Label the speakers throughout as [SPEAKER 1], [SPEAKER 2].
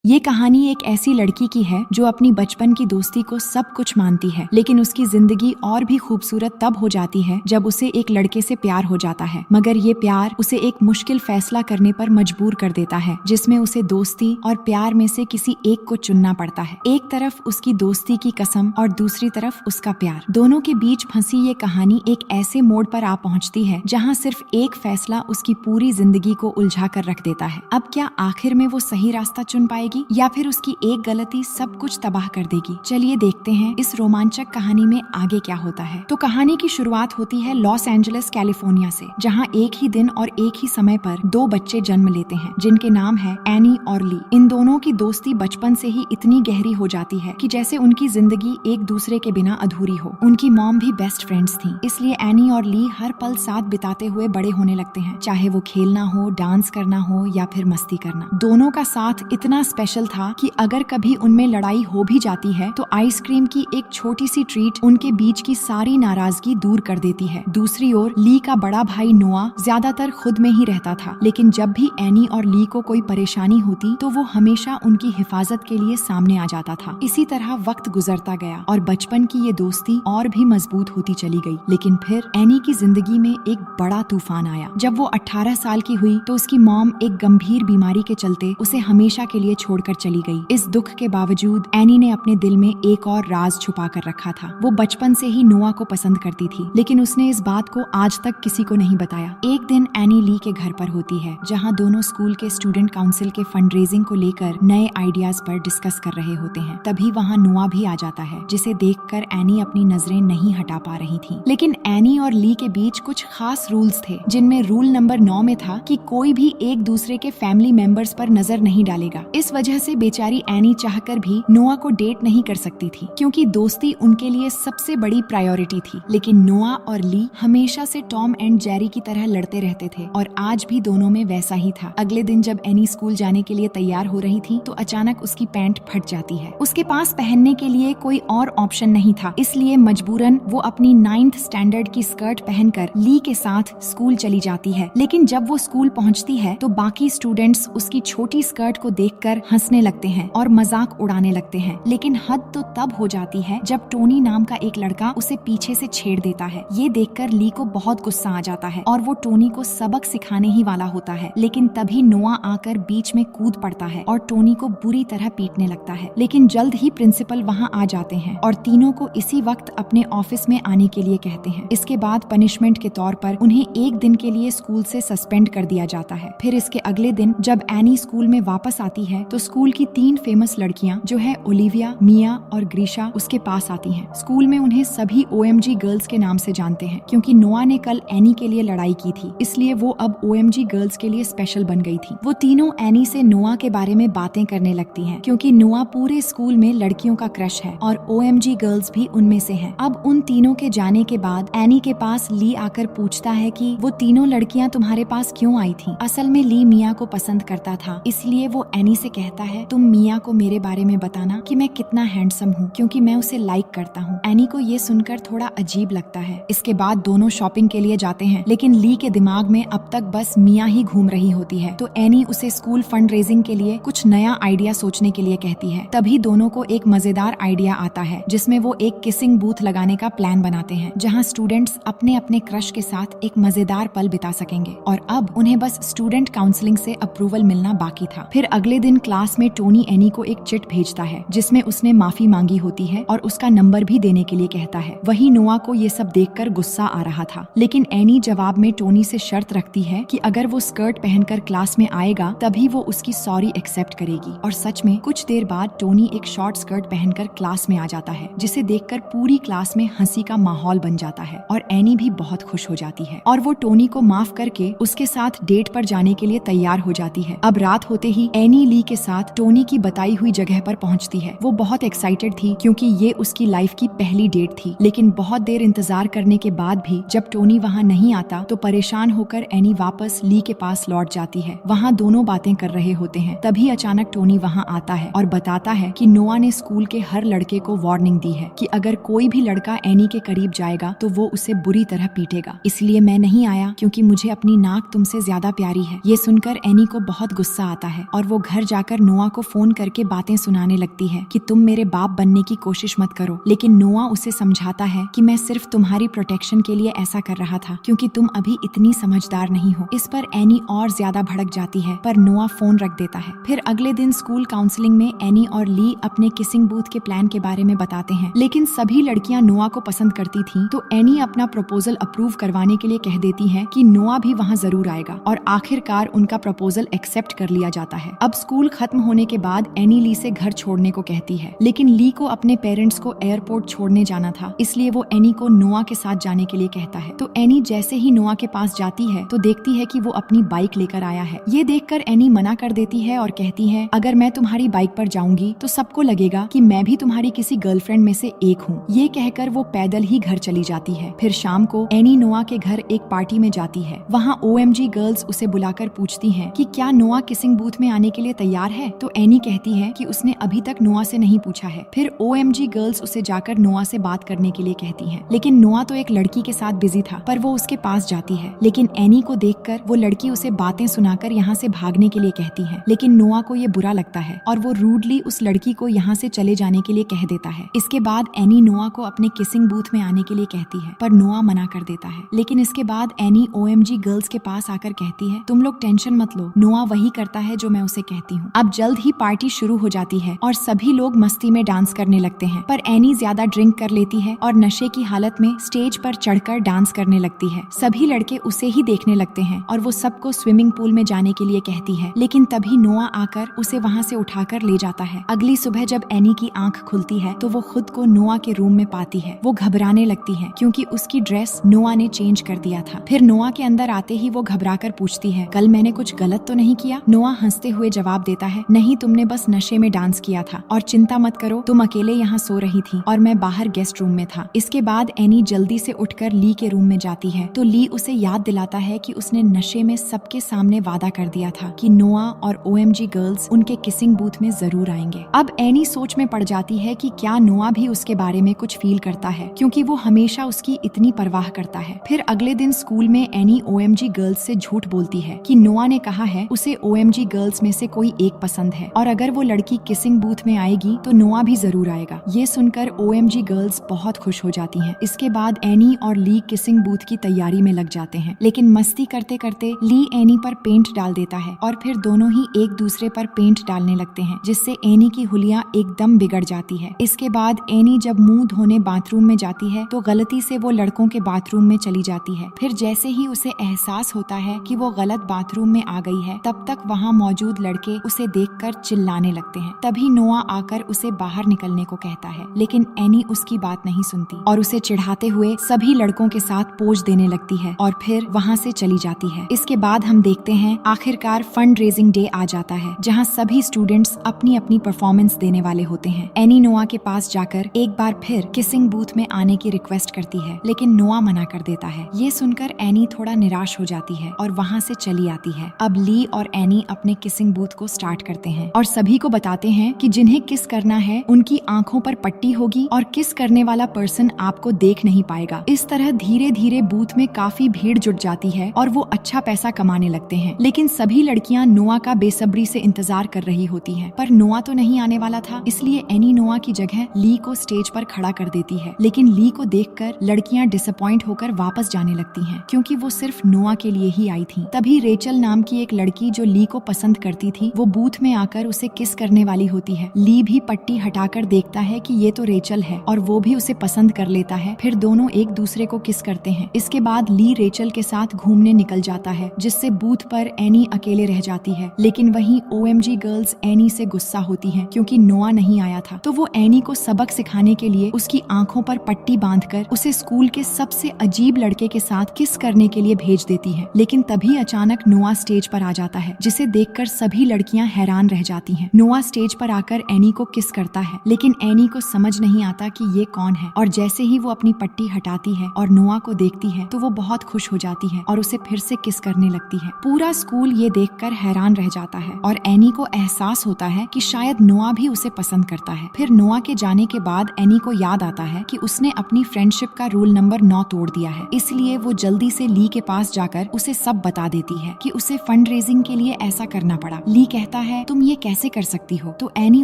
[SPEAKER 1] ये कहानी एक ऐसी लड़की की है जो अपनी बचपन की दोस्ती को सब कुछ मानती है, लेकिन उसकी जिंदगी और भी खूबसूरत तब हो जाती है जब उसे एक लड़के से प्यार हो जाता है। मगर ये प्यार उसे एक मुश्किल फैसला करने पर मजबूर कर देता है, जिसमें उसे दोस्ती और प्यार में से किसी एक को चुनना पड़ता है। एक तरफ उसकी दोस्ती की कसम और दूसरी तरफ उसका प्यार। दोनों के बीच फंसी ये कहानी एक ऐसे मोड़ पर आ पहुंचती है जहां सिर्फ एक फैसला उसकी पूरी जिंदगी को उलझा कर रख देता है। अब क्या आखिर में वो सही रास्ता चुन पाएगी या फिर उसकी एक गलती सब कुछ तबाह कर देगी? चलिए देखते हैं इस रोमांचक कहानी में आगे क्या होता है। तो कहानी की शुरुआत होती है लॉस एंजलिस कैलिफोर्निया से, जहां एक ही दिन और एक ही समय पर दो बच्चे जन्म लेते हैं जिनके नाम है एनी और ली। इन दोनों की दोस्ती बचपन से ही इतनी गहरी हो जाती है कि जैसे उनकी जिंदगी एक दूसरे के बिना अधूरी हो। उनकी मॉम भी बेस्ट फ्रेंड्स थी, इसलिए एनी और ली हर पल साथ बिताते हुए बड़े होने लगते हैं, चाहे वो खेलना हो, डांस करना हो या फिर मस्ती करना। दोनों का साथ इतना स्पेशल था कि अगर कभी उनमें लड़ाई हो भी जाती है तो आइसक्रीम की एक छोटी सी ट्रीट उनके बीच की सारी नाराजगी दूर कर देती है। दूसरी ओर ली का बड़ा भाई नोआ ज्यादातर खुद में ही रहता था, लेकिन जब भी एनी और ली को कोई परेशानी होती तो वो हमेशा उनकी हिफाजत के लिए सामने आ जाता था। इसी तरह वक्त गुजरता गया और बचपन की ये दोस्ती और भी मजबूत होती चली गई। लेकिन फिर एनी की जिंदगी में एक बड़ा तूफान आया। जब वो 18 साल की हुई तो उसकी मॉम एक गंभीर बीमारी के चलते उसे हमेशा के लिए छोड़कर चली गई। इस दुख के बावजूद एनी ने अपने दिल में एक और राज छुपा कर रखा था। वो बचपन से ही नोआ को पसंद करती थी, लेकिन उसने इस बात को आज तक किसी को नहीं बताया। एक दिन एनी ली के घर पर होती है, जहां दोनों स्कूल के स्टूडेंट काउंसिल के फंड रेजिंग को लेकर नए आइडियाज पर डिस्कस कर रहे होते हैं। तभी वहां नोआ भी आ जाता है, जिसे देखकर एनी अपनी नजरें नहीं हटा पा रही थी। लेकिन एनी और ली के बीच कुछ खास रूल्स थे, जिनमें रूल नंबर 9 में था कि कोई भी एक दूसरे के फैमिली मेंबर्स पर नजर नहीं डालेगा। इस वजह से बेचारी एनी चाहकर भी नोआ को डेट नहीं कर सकती थी, क्योंकि दोस्ती उनके लिए सबसे बड़ी प्रायोरिटी थी। लेकिन नोआ और ली हमेशा से टॉम एंड जेरी की तरह लड़ते रहते थे और आज भी दोनों में वैसा ही था। अगले दिन जब एनी स्कूल जाने के लिए तैयार हो रही थी तो अचानक उसकी पैंट फट जाती है। उसके पास पहनने के लिए कोई और ऑप्शन नहीं था, इसलिए मजबूरन वो अपनी 9th स्टैंडर्ड की स्कर्ट पहनकर ली के साथ स्कूल चली जाती है। लेकिन जब वो स्कूल पहुंचती है तो बाकी स्टूडेंट्स उसकी छोटी स्कर्ट को देखकर हंसने लगते हैं और मजाक उड़ाने लगते हैं। लेकिन हद तो तब हो जाती है जब टोनी नाम का एक लड़का उसे पीछे से छेड़ देता है। ये देखकर ली को बहुत गुस्सा आ जाता है और वो टोनी को सबक सिखाने ही वाला होता है। लेकिन तभी नोआ आकर बीच में कूद पड़ता है और टोनी को बुरी तरह पीटने लगता है। लेकिन जल्द ही प्रिंसिपल वहाँ आ जाते हैं और तीनों को इसी वक्त अपने ऑफिस में आने के लिए कहते हैं। इसके बाद पनिशमेंट के तौर पर उन्हें एक दिन के लिए स्कूल से सस्पेंड कर दिया जाता है। फिर इसके अगले दिन जब एनी स्कूल में वापस आती है तो स्कूल की 3 फेमस लड़कियां जो है ओलिविया, मिया और ग्रीशा उसके पास आती हैं। स्कूल में उन्हें सभी OMG गर्ल्स के नाम से जानते हैं, क्योंकि नोआ ने कल एनी के लिए लड़ाई की थी, इसलिए वो अब OMG गर्ल्स के लिए स्पेशल बन गई थी। वो तीनों एनी से नोआ के बारे में बातें करने लगती हैं, क्योंकि नोआ पूरे स्कूल में लड़कियों का क्रश है और OMG गर्ल्स भी उनमें से हैं। अब उन तीनों के जाने के बाद एनी के पास ली आकर पूछता है कि वो तीनों लड़कियां तुम्हारे पास क्यों आई थी। असल में ली मिया को पसंद करता था, इसलिए वो एनी से कहता है तुम मिया को मेरे बारे में बताना कि मैं कितना हैंडसम हूँ, क्योंकि मैं उसे लाइक करता हूँ। एनी को ये सुनकर थोड़ा अजीब लगता है। इसके बाद दोनों शॉपिंग के लिए जाते हैं, लेकिन ली के दिमाग में अब तक बस मिया ही घूम रही होती है। तो एनी उसे स्कूल फंड रेजिंग के लिए कुछ नया आइडिया सोचने के लिए कहती है। तभी दोनों को एक मजेदार आइडिया आता है, जिसमें वो एक किसिंग बूथ लगाने का प्लान बनाते हैं, जहाँ स्टूडेंट्स अपने अपने क्रश के साथ एक मजेदार पल बिता सकेंगे। और अब उन्हें बस स्टूडेंट काउंसलिंग से अप्रूवल मिलना बाकी था। फिर अगले दिन क्लास में टोनी एनी को एक चिट भेजता है, जिसमें उसने माफी मांगी होती है और उसका नंबर भी देने के लिए कहता है। वहीं नोआ को ये सब देखकर गुस्सा आ रहा था, लेकिन एनी जवाब में टोनी से शर्त रखती है कि अगर वो स्कर्ट पहनकर क्लास में आएगा तभी वो उसकी सॉरी एक्सेप्ट करेगी। और सच में कुछ देर बाद टोनी एक शॉर्ट स्कर्ट पहनकर क्लास में आ जाता है, जिसे देखकर पूरी क्लास में हंसी का माहौल बन जाता है और एनी भी बहुत खुश हो जाती है और वो टोनी को माफ करके उसके साथ डेट पर जाने के लिए तैयार हो जाती है। अब रात होते ही एनी ली के साथ टोनी की बताई हुई जगह पर पहुंचती है। वो बहुत एक्साइटेड थी, क्योंकि ये उसकी लाइफ की पहली डेट थी। लेकिन बहुत देर इंतजार करने के बाद भी जब टोनी वहाँ नहीं आता तो परेशान होकर एनी वापस ली के पास लौट जाती है। वहाँ दोनों बातें कर रहे होते हैं। तभी अचानक टोनी वहाँ आता है और बताता है कि नोआ ने स्कूल के हर लड़के को वार्निंग दी है कि अगर कोई भी लड़का एनी के करीब जाएगा तो वो उसे बुरी तरह पीटेगा। इसलिए मैं नहीं आया, क्योंकि मुझे अपनी नाक तुमसे ज्यादा प्यारी है। ये सुनकर एनी को बहुत गुस्सा आता है और वो घर जाकर जाकर नोआ को फोन करके बातें सुनाने लगती है कि तुम मेरे बाप बनने की कोशिश मत करो। लेकिन नोआ उसे समझाता है कि मैं सिर्फ तुम्हारी प्रोटेक्शन के लिए ऐसा कर रहा था, क्योंकि तुम अभी इतनी समझदार नहीं हो। इस पर एनी और ज्यादा भड़क जाती है, पर नोआ फोन रख देता है। फिर अगले दिन स्कूल काउंसलिंग में एनी और ली अपने किसिंग बूथ के प्लान के बारे में बताते हैं, लेकिन सभी लड़कियां नोआ को पसंद करती थीं, तो एनी अपना प्रपोजल अप्रूव करवाने के लिए कह देती है कि नोआ भी वहां जरूर आएगा, और आखिरकार उनका प्रपोजल एक्सेप्ट कर लिया जाता है। अब स्कूल खत्म होने के बाद एनी ली से घर छोड़ने को कहती है, लेकिन ली को अपने पेरेंट्स को एयरपोर्ट छोड़ने जाना था, इसलिए वो एनी को नोआ के साथ जाने के लिए कहता है। तो एनी जैसे ही नोआ के पास जाती है तो देखती है कि वो अपनी बाइक लेकर आया है। ये देखकर एनी मना कर देती है और कहती है, अगर मैं तुम्हारी बाइक पर जाऊंगी तो सबको लगेगा कि मैं भी तुम्हारी किसी गर्लफ्रेंड में से एक हूँ। ये कहकर वो पैदल ही घर चली जाती है। फिर शाम को एनी नोआ के घर एक पार्टी में जाती है। वहाँ OMG गर्ल्स उसे बुलाकर पूछती हैं कि क्या नोआ किसिंग बूथ में आने के लिए तैयार है। तो एनी कहती है कि उसने अभी तक नोआ से नहीं पूछा है। फिर OMG गर्ल्स उसे जाकर नोआ से बात करने के लिए कहती हैं, लेकिन नोआ तो एक लड़की के साथ बिजी था, पर वो उसके पास जाती है। लेकिन एनी को देखकर वो लड़की उसे बातें सुनाकर यहाँ से भागने के लिए कहती है, लेकिन नोआ को ये बुरा लगता है और वो रूडली उस लड़की को यहाँ से चले जाने के लिए कह देता है। इसके बाद एनी नोआ को अपने किसिंग बूथ में आने के लिए कहती है, पर नोआ मना कर देता है। लेकिन इसके बाद एनी OMG गर्ल्स के पास आकर कहती है, तुम लोग टेंशन मत लो, नोआ वही करता है जो मैं उसे कहती हूँ। अब जल्द ही पार्टी शुरू हो जाती है और सभी लोग मस्ती में डांस करने लगते हैं, पर एनी ज्यादा ड्रिंक कर लेती है और नशे की हालत में स्टेज पर चढ़कर डांस करने लगती है। सभी लड़के उसे ही देखने लगते हैं और वो सबको स्विमिंग पूल में जाने के लिए कहती है, लेकिन तभी नोआ आकर उसे वहाँ से उठाकर ले जाता है। अगली सुबह जब एनी की आंख खुलती है तो वो खुद को नोआ के रूम में पाती है। वो घबराने लगती है क्योंकि उसकी ड्रेस नोआ ने चेंज कर दिया था। फिर नोआ के अंदर आते ही वो घबराकर पूछती है, कल मैंने कुछ गलत तो नहीं किया? नोआ हंसते हुए जवाब देता है, नहीं, तुमने बस नशे में डांस किया था, और चिंता मत करो, तुम अकेले यहाँ सो रही थी और मैं बाहर गेस्ट रूम में था। इसके बाद एनी जल्दी से उठकर ली के रूम में जाती है तो ली उसे याद दिलाता है कि उसने नशे में सबके सामने वादा कर दिया था कि नोआ और OMG गर्ल्स उनके किसिंग बूथ में जरूर आएंगे। अब एनी सोच में पड़ जाती है कि क्या नोआ भी उसके बारे में कुछ फील करता है, क्योंकि वो हमेशा उसकी इतनी परवाह करता है। फिर अगले दिन स्कूल में एनी OMG गर्ल्स से झूठ बोलती है कि नोआ ने कहा है उसे OMG गर्ल्स में से कोई एक पसंद है, और अगर वो लड़की किसिंग बूथ में आएगी तो नोआ भी जरूर आएगा। ये सुनकर OMG गर्ल्स बहुत खुश हो जाती हैं। इसके बाद एनी और ली किसिंग बूथ की तैयारी में लग जाते हैं, लेकिन मस्ती करते करते ली एनी पर पेंट डाल देता है और फिर दोनों ही एक दूसरे पर पेंट डालने लगते हैं, जिससे एनी की हुलिया एकदम बिगड़ जाती है। इसके बाद एनी जब मुंह धोने बाथरूम में जाती है तो गलती से वो लड़कों के बाथरूम में चली जाती है। फिर जैसे ही उसे एहसास होता है कि वो गलत बाथरूम में आ गई है, तब तक वहाँ मौजूद लड़के उसे देखकर चिल्लाने लगते हैं। तभी नोआ आकर उसे बाहर निकलने को कहता है, लेकिन एनी उसकी बात नहीं सुनती और उसे चिढ़ाते हुए सभी लड़कों के साथ पोज देने लगती है और फिर वहाँ से चली जाती है। इसके बाद हम देखते हैं आखिरकार फंड रेजिंग डे आ जाता है, जहाँ सभी स्टूडेंट्स अपनी अपनी परफॉर्मेंस देने वाले होते हैं। एनी नोआ के पास जाकर एक बार फिर किसिंग बूथ में आने की रिक्वेस्ट करती है, लेकिन नोआ मना कर देता है। ये सुनकर एनी थोड़ा निराश हो जाती है और वहाँ से चली आती है। अब ली और एनी अपने किसिंग बूथ को स्टार्ट करते हैं और सभी को बताते हैं कि जिन्हें किस करना है उनकी आंखों पर पट्टी होगी और किस करने वाला पर्सन आपको देख नहीं पाएगा। इस तरह धीरे धीरे बूथ में काफी भीड़ जुट जाती है और वो अच्छा पैसा कमाने लगते हैं। लेकिन सभी लड़कियां नोआ का बेसब्री से इंतजार कर रही होती हैं, पर नोआ तो नहीं आने वाला था, इसलिए एनी नोआ की जगह ली को स्टेज पर खड़ा कर देती है। लेकिन ली को देखकर लड़कियां डिसअपॉइंट होकर वापस जाने लगती हैं, क्योंकि वो सिर्फ नोआ के लिए ही आई थी। तभी रेचल नाम की एक लड़की जो ली को पसंद करती थी, वो बूथ में आकर उसे किस करने वाली होती है। ली भी पट्टी हटाकर देखता है कि ये तो रेचल है और वो भी उसे पसंद कर लेता है। फिर दोनों एक दूसरे को किस करते हैं। इसके बाद ली रेचल के साथ घूमने निकल जाता है, जिससे बूथ पर एनी अकेले रह जाती है। लेकिन वहीं OMG गर्ल्स एनी से गुस्सा होती हैं, क्योंकि नोआ नहीं आया था, तो वो एनी को सबक सिखाने के लिए उसकी आंखों पर पट्टी बांधकर उसे स्कूल के सबसे अजीब लड़के के साथ किस करने के लिए भेज देती है। लेकिन तभी अचानक नोआ स्टेज पर आ जाता है, जिसे देखकर सभी लड़कियां हैरान रह जाती हैं। नोआ स्टेज पर आकर एनी को किस करता है, लेकिन एनी को समझ नहीं आता कि ये कौन है, और जैसे ही वो अपनी पट्टी हटाती है और नोआ को देखती है तो वो बहुत खुश हो जाती है और उसे फिर से किस करने लगती है। पूरा स्कूल ये देखकर हैरान रह जाता है और एनी को एहसास होता है कि शायद नोआ भी उसे पसंद करता है। फिर नोआ के जाने के बाद एनी को याद आता है कि उसने अपनी फ्रेंडशिप का रूल नंबर 9 तोड़ दिया है, इसलिए वो जल्दी से ली के पास जाकर उसे सब बता देती है कि उसे फंड रेजिंग के लिए ऐसा करना पड़ा। ली कहता कहता है तुम ये कैसे कर सकती हो। तो एनी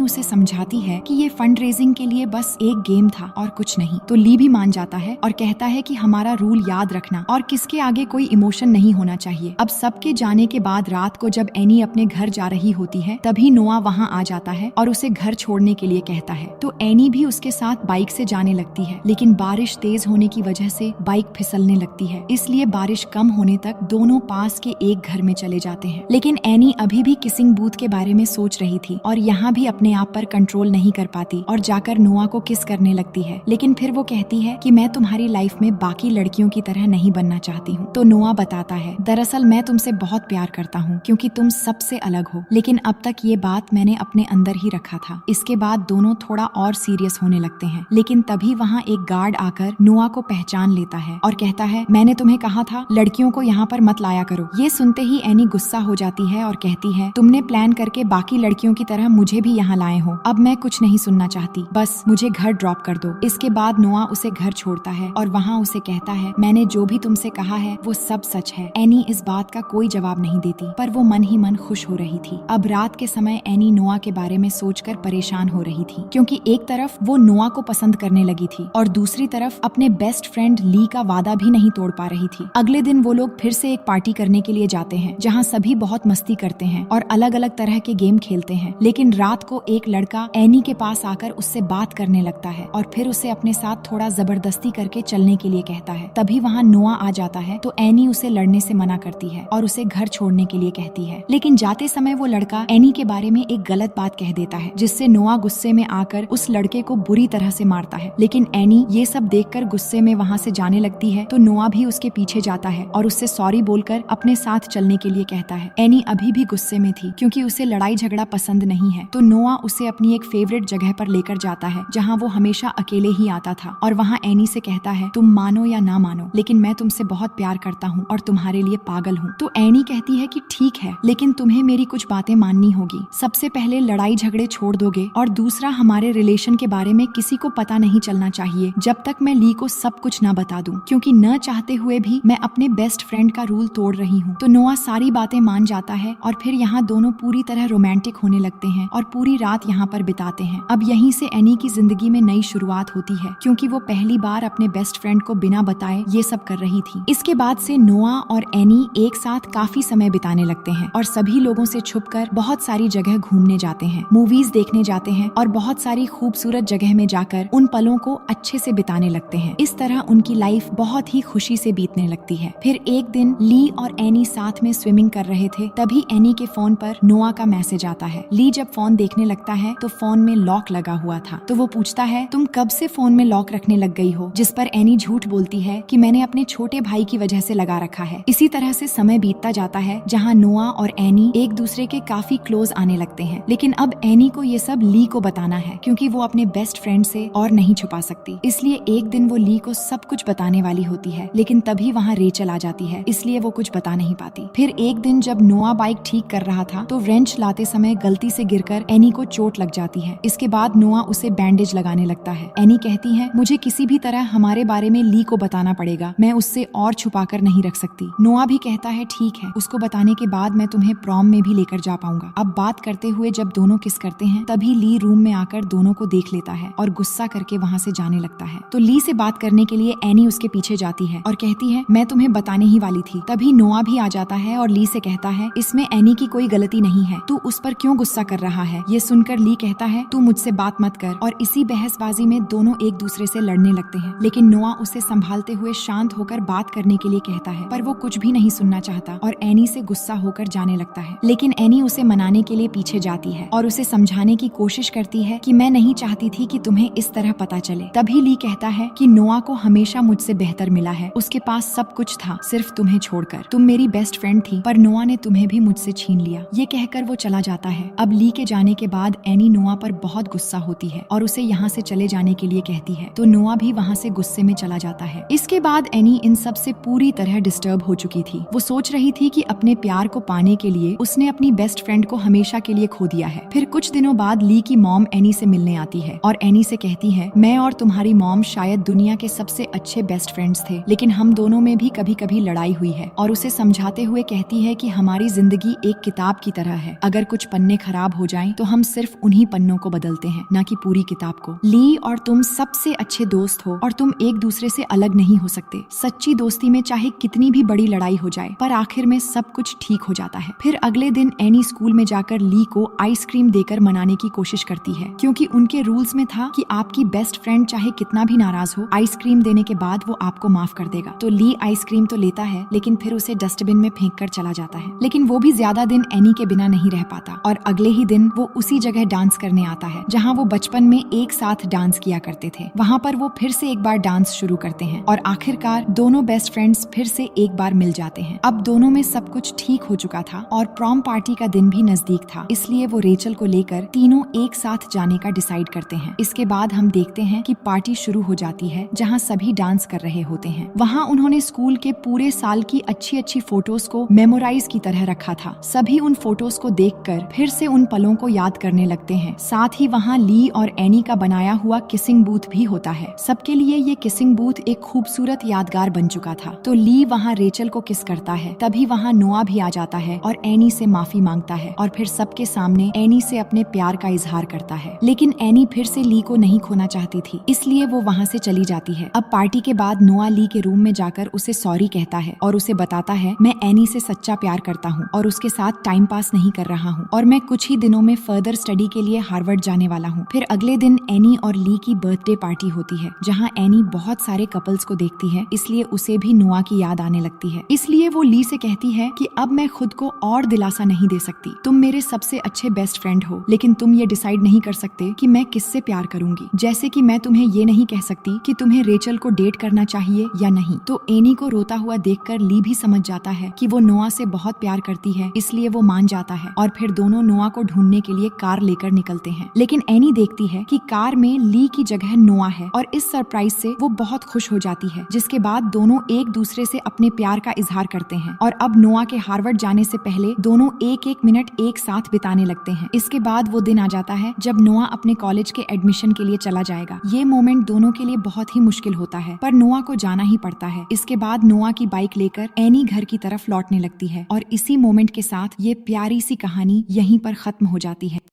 [SPEAKER 1] उसे समझाती है कि ये फंड रेजिंग के लिए बस एक गेम था और कुछ नहीं। तो ली भी मान जाता है और कहता है कि हमारा रूल याद रखना और किसके आगे कोई इमोशन नहीं होना चाहिए। अब सबके जाने के बाद रात को जब एनी अपने घर जा रही होती है तभी नोआ वहाँ आ जाता है और उसे घर छोड़ने के लिए कहता है। तो एनी भी उसके साथ बाइक से जाने लगती है, लेकिन बारिश तेज होने की वजह से बाइक फिसलने लगती है, इसलिए बारिश कम होने तक दोनों पास के एक घर में चले जाते हैं। लेकिन एनी अभी भी किसिंग बूथ के बारे में सोच रही थी और यहाँ भी अपने आप पर कंट्रोल नहीं कर पाती और जाकर नोआ को किस करने लगती है। लेकिन फिर वो कहती है कि मैं तुम्हारी लाइफ में बाकी लड़कियों की तरह नहीं बनना चाहती हूँ। तो नोआ बताता है दरअसल मैं तुमसे बहुत प्यार करता हूँ क्योंकि तुम सबसे अलग हो, लेकिन अब तक ये बात मैंने अपने अंदर ही रखा था। इसके बाद दोनों थोड़ा और सीरियस होने लगते हैं, लेकिन तभी वहाँ एक गार्ड आकर नोआ को पहचान लेता है और कहता है मैंने तुम्हें कहा था लड़कियों को यहाँ पर मत लाया करो। ये सुनते ही एनी गुस्सा हो जाती है और कहती है तुमने प्लान करके बाकी लड़कियों की तरह मुझे भी यहाँ लाए हो, अब मैं कुछ नहीं सुनना चाहती, बस मुझे घर ड्रॉप कर दो। इसके बाद नोआ उसे घर छोड़ता है और वहाँ उसे कहता है मैंने जो भी तुमसे कहा है वो सब सच है। एनी इस बात का कोई जवाब नहीं देती, पर वो मन ही मन खुश हो रही थी। अब रात के समय एनी नोआ के बारे में सोचकर परेशान हो रही थी, क्योंकि एक तरफ वो नोआ को पसंद करने लगी थी और दूसरी तरफ अपने बेस्ट फ्रेंड ली का वादा भी नहीं तोड़ पा रही थी। अगले दिन वो लोग फिर से एक पार्टी करने के लिए जाते हैं जहाँ सभी बहुत मस्ती करते हैं और अलग अलग तरह के गेम खेलते हैं। लेकिन रात को एक लड़का एनी के पास आकर उससे बात करने लगता है और फिर उसे अपने साथ थोड़ा जबरदस्ती करके चलने के लिए कहता है। तभी वहाँ नोआ आ जाता है तो एनी उसे लड़ने से मना करती है और उसे घर छोड़ने के लिए कहती है। लेकिन जाते समय वो लड़का एनी के बारे में एक गलत बात कह देता है, जिससे नोआ गुस्से में आकर उस लड़के को बुरी तरह से मारता है। लेकिन एनी ये सब देखकर गुस्से में वहाँ से जाने लगती है तो नोआ भी उसके पीछे जाता है और उससे सॉरी बोलकर अपने साथ चलने के लिए कहता है। एनी अभी भी गुस्से में थी क्योंकि उसे लड़ाई झगड़ा पसंद नहीं है, तो नोआ उसे अपनी एक फेवरेट जगह पर लेकर जाता है जहाँ वो हमेशा अकेले ही आता था और वहाँ एनी से कहता है तुम मानो या ना मानो, लेकिन मैं तुमसे बहुत प्यार करता हूँ और तुम्हारे लिए पागल हूँ। तो एनी कहती है कि ठीक है, लेकिन तुम्हें मेरी कुछ बातें माननी होगी। सबसे पहले लड़ाई झगड़े छोड़ दोगे और दूसरा हमारे रिलेशन के बारे में किसी को पता नहीं चलना चाहिए जब तक मैं ली को सब कुछ ना बता दूं, क्योंकि न चाहते हुए भी मैं अपने बेस्ट फ्रेंड का रूल तोड़ रही हूँ। तो नोआ सारी बातें मान जाता है और फिर यहाँ दोनों पूरी तरह रोमांटिक होने लगते हैं और पूरी रात यहाँ पर बिताते हैं। अब यहीं से एनी की जिंदगी में नई शुरुआत होती है, क्योंकि वो पहली बार अपने बेस्ट फ्रेंड को बिना बताए ये सब कर रही थी। इसके बाद से नोआ और एनी एक साथ काफी समय बिताने लगते हैं और सभी लोगों से छुपकर बहुत सारी जगह घूमने जाते हैं, मूवीज देखने जाते हैं और बहुत सारी खूबसूरत जगह में जाकर उन पलों को अच्छे से बिताने लगते हैं। इस तरह उनकी लाइफ बहुत ही खुशी से बीतने लगती है। फिर एक दिन ली और एनी साथ में स्विमिंग कर रहे थे, तभी एनी के फोन पर नोआ का मैसेज आता है। ली जब फोन देखने लगता है तो फोन में लॉक लगा हुआ था, तो वो पूछता है तुम कब से फोन में लॉक रखने लग गई हो, जिस पर एनी झूठ बोलती है कि मैंने अपने छोटे भाई की वजह से लगा रखा है। इसी तरह से समय बीतता जाता है जहाँ नोआ और एनी एक दूसरे के काफी क्लोज आने लगते हैं। लेकिन अब एनी को ये सब ली को बताना है, क्योंकि वो अपने बेस्ट फ्रेंड से और नहीं छुपा सकती। इसलिए एक दिन वो ली को सब कुछ बताने वाली होती है, लेकिन तभी वहाँ रेचल आ जाती है, इसलिए वो कुछ बता नहीं पाती। फिर एक दिन जब नोआ बाइक ठीक कर रहा था तो रेंच लाते समय गलती से गिरकर एनी को चोट लग जाती है। इसके बाद नोआ उसे बैंडेज लगाने लगता है। एनी कहती है मुझे किसी भी तरह हमारे बारे में ली को बताना पड़ेगा, मैं उससे और छुपा कर नहीं रख सकती। नोआ भी कहता है ठीक है, उसको बताने के बाद मैं तुम्हें प्रॉम में भी लेकर जा पाऊंगा। अब बात करते हुए जब दोनों किस करते हैं तभी ली रूम में आकर दोनों को देख लेता है और गुस्सा करके वहाँ से जाने लगता है। तो ली से बात करने के लिए एनी उसके पीछे जाती है और कहती है मैं तुम्हें बताने ही वाली थी। तभी नोआ भी आ जाता है और ली से कहता है इसमें एनी की कोई गलती नहीं है, तू उस पर क्यों गुस्सा कर रहा है। ये सुनकर ली कहता है तू मुझसे बात मत कर, और इसी बहसबाजी में दोनों एक दूसरे से लड़ने लगते हैं। लेकिन नोआ उसे संभालते हुए शांत होकर बात करने के लिए कहता है, पर वो कुछ भी नहीं सुनना चाहता और एनी से गुस्सा होकर जाने लगता है। लेकिन एनी उसे मनाने के लिए पीछे जाती है और उसे समझाने की कोशिश करती है कि मैं नहीं चाहती थी कि तुम्हें इस तरह पता चले। तभी ली कहता है कि नोआ को हमेशा मुझसे बेहतर मिला है, उसके पास सब कुछ था सिर्फ तुम्हें छोड़कर। तुम मेरी बेस्ट फ्रेंड थी, पर नोआ ने तुम्हें भी मुझसे छीन लिया। ये कहकर वो चला जाता है। अब ली के जाने के बाद एनी नोआ पर बहुत गुस्सा होती है और उसे यहाँ से चले जाने के लिए कहती है, तो नोआ भी वहाँ से गुस्से में चला जाता है। इसके बाद एनी इन सब से पूरी तरह डिस्टर्ब हो चुकी थी। वो सोच रही थी कि अपने प्यार को पाने के लिए उसने अपनी बेस्ट फ्रेंड को हमेशा के लिए खो दिया है। फिर कुछ दिनों बाद ली की मॉम एनी से मिलने आती है और एनी से कहती है मैं और तुम्हारी मॉम शायद दुनिया के सबसे अच्छे बेस्ट फ्रेंड्स थे, लेकिन हम दोनों में भी कभी कभी लड़ाई हुई है। और उसे समझाते हुए कहती है कि हमारी जिंदगी एक किताब की तरह है है। अगर कुछ पन्ने खराब हो जाएं तो हम सिर्फ उन्हीं पन्नों को बदलते हैं, ना कि पूरी किताब को। ली और तुम सबसे अच्छे दोस्त हो और तुम एक दूसरे से अलग नहीं हो सकते। सच्ची दोस्ती में चाहे कितनी भी बड़ी लड़ाई हो जाए, पर आखिर में सब कुछ ठीक हो जाता है। फिर अगले दिन एनी स्कूल में जाकर ली को आइसक्रीम देकर मनाने की कोशिश करती है, क्योंकि उनके रूल्स में था कि आपकी बेस्ट फ्रेंड चाहे कितना भी नाराज हो, आइसक्रीम देने के बाद वो आपको माफ कर देगा। तो ली आइसक्रीम तो लेता है, लेकिन फिर उसे डस्टबिन में फेंक कर चला जाता है। लेकिन वो भी ज्यादा दिन एनी के बिना नहीं रह पाता और अगले ही दिन वो उसी जगह डांस करने आता है जहाँ वो बचपन में एक साथ डांस किया करते थे। वहाँ पर वो फिर से एक बार डांस शुरू करते हैं और आखिरकार दोनों बेस्ट फ्रेंड्स फिर से एक बार मिल जाते हैं। अब दोनों में सब कुछ ठीक हो चुका था और प्रॉम पार्टी का दिन भी नजदीक था, इसलिए वो रेचल को लेकर तीनों एक साथ जाने का डिसाइड करते हैं। इसके बाद हम देखते हैं कि पार्टी शुरू हो जाती है जहाँ सभी डांस कर रहे होते हैं। वहाँ उन्होंने स्कूल के पूरे साल की अच्छी अच्छी फोटोज को मेमोराइज की तरह रखा था। सभी उन फोटोज को देखकर फिर से उन पलों को याद करने लगते हैं। साथ ही वहाँ ली और एनी का बनाया हुआ किसिंग बूथ भी होता है। सबके लिए ये किसिंग बूथ एक खूबसूरत यादगार बन चुका था। तो ली वहाँ रेचल को किस करता है, तभी वहाँ नोआ भी आ जाता है और एनी से माफी मांगता है और फिर सबके सामने एनी से अपने प्यार का इजहार करता है। लेकिन एनी फिर से ली को नहीं खोना चाहती थी, इसलिए वो वहाँ से चली जाती है। अब पार्टी के बाद नोआ ली के रूम में जाकर उसे सॉरी कहता है और उसे बताता है, मैं एनी से सच्चा प्यार करता हूँ और उसके साथ टाइम पास नहीं कर रहा हूँ और मैं कुछ ही दिनों में फर्दर स्टडी के लिए हार्वर्ड जाने वाला हूँ। फिर अगले दिन एनी और ली की बर्थडे पार्टी होती है, जहाँ एनी बहुत सारे कपल्स को देखती है, इसलिए उसे भी नोआ की याद आने लगती है। इसलिए वो ली से कहती है कि अब मैं खुद को और दिलासा नहीं दे सकती। तुम मेरे सबसे अच्छे बेस्ट फ्रेंड हो, लेकिन तुम ये डिसाइड नहीं कर सकते कि मैं किससे प्यार करूंगी। जैसे कि मैं तुम्हें ये नहीं कह सकती कि तुम्हें रेचल को डेट करना चाहिए या नहीं। तो एनी को रोता हुआ देखकर ली भी समझ जाता है कि वो नोआ से बहुत प्यार करती है, इसलिए वो मान जाता है और फिर दोनों नोआ को ढूंढने के लिए कार लेकर निकलते हैं। लेकिन एनी देखती है कि कार में ली की जगह नोआ है और इस सरप्राइज से वो बहुत खुश हो जाती है, जिसके बाद दोनों एक दूसरे से अपने प्यार का इजहार करते हैं और अब नोआ के हार्वर्ड जाने से पहले दोनों एक एक मिनट एक साथ बिताने लगते हैं। इसके बाद वो दिन आ जाता है जब नोआ अपने कॉलेज के एडमिशन के लिए चला जाएगा। ये मोमेंट दोनों के लिए बहुत ही मुश्किल होता है, पर नोआ को जाना ही पड़ता है। इसके बाद नोआ की बाइक लेकर एनी घर की तरफ लौटने लगती है और इसी मोमेंट के साथ ये प्यारी सी कहानी यहीं पर खत्म हो जाती है।